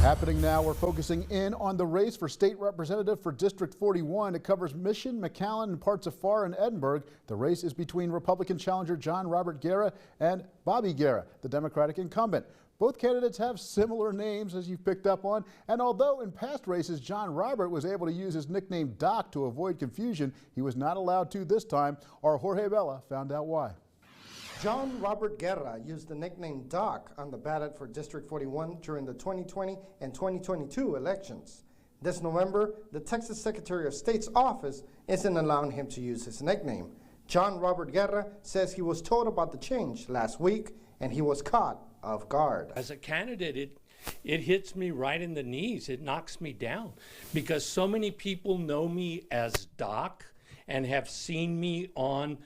Happening now, we're focusing in on the race for state representative for District 41. It covers Mission, McAllen, and parts of Farr and Edinburgh. The race is between Republican challenger John Robert Guerra and Bobby Guerra, the Democratic incumbent. Both candidates have similar names, as you've picked up on, and although in past races John Robert was able to use his nickname Doc to avoid confusion, he was not allowed to this time. Our Jorge Bella found out why. John Robert Guerra used the nickname Doc on the ballot for District 41 during the 2020 and 2022 elections. This November, the Texas Secretary of State's office isn't allowing him to use his nickname. John Robert Guerra says he was told about the change last week and he was caught off guard. As a candidate, it hits me right in the knees. It knocks me down because so many people know me as Doc and have seen me on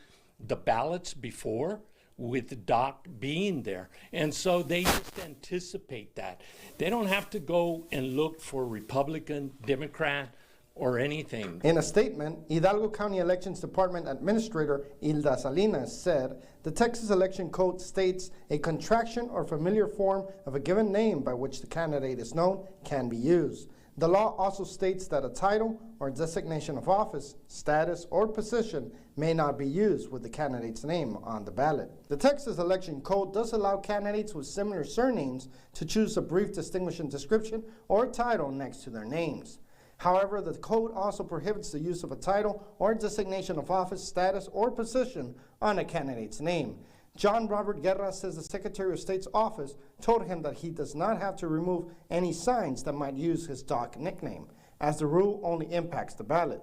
the ballots before, with Doc being there. And so they just anticipate that. They don't have to go and look for Republican, Democrat, or anything. In a statement, Hidalgo County Elections Department Administrator Hilda Salinas said, the Texas Election Code states a contraction or familiar form of a given name by which the candidate is known can be used. The law also states that a title or designation of office, status, or position may not be used with the candidate's name on the ballot. The Texas Election Code does allow candidates with similar surnames to choose a brief distinguishing description or title next to their names. However, the code also prohibits the use of a title or designation of office, status, or position on a candidate's name. John Robert Guerra says the Secretary of State's office told him that he does not have to remove any signs that might use his Doc nickname, as the rule only impacts the ballot.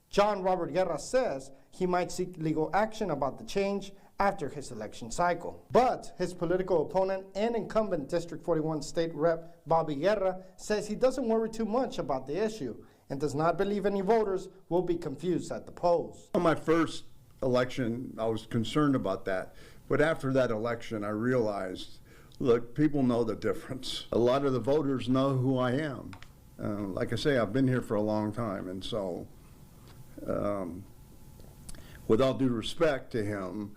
John Robert Guerra says he might seek legal action about the change after his election cycle. But his political opponent and incumbent District 41 State Rep Bobby Guerra says he doesn't worry too much about the issue and does not believe any voters will be confused at the polls. On my first election, I was concerned about that. But after that election, I realized, look, people know the difference. A lot of the voters know who I am. Like I say, I've been here for a long time, and so with all due respect to him,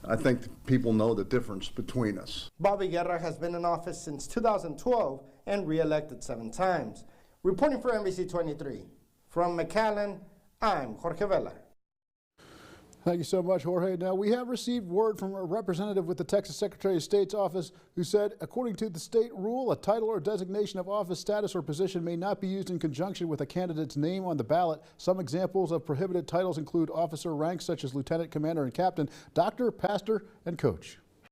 I think people know the difference between us. Bobby Guerra has been in office since 2012 and re-elected 7 times. Reporting for NBC 23, from McAllen, I'm Jorge Vela. Thank you so much, Jorge. Now, we have received word from a representative with the Texas Secretary of State's office who said, according to the state rule, a title or designation of office, status, or position may not be used in conjunction with a candidate's name on the ballot. Some examples of prohibited titles include officer ranks such as lieutenant, commander, and captain, doctor, pastor, and coach.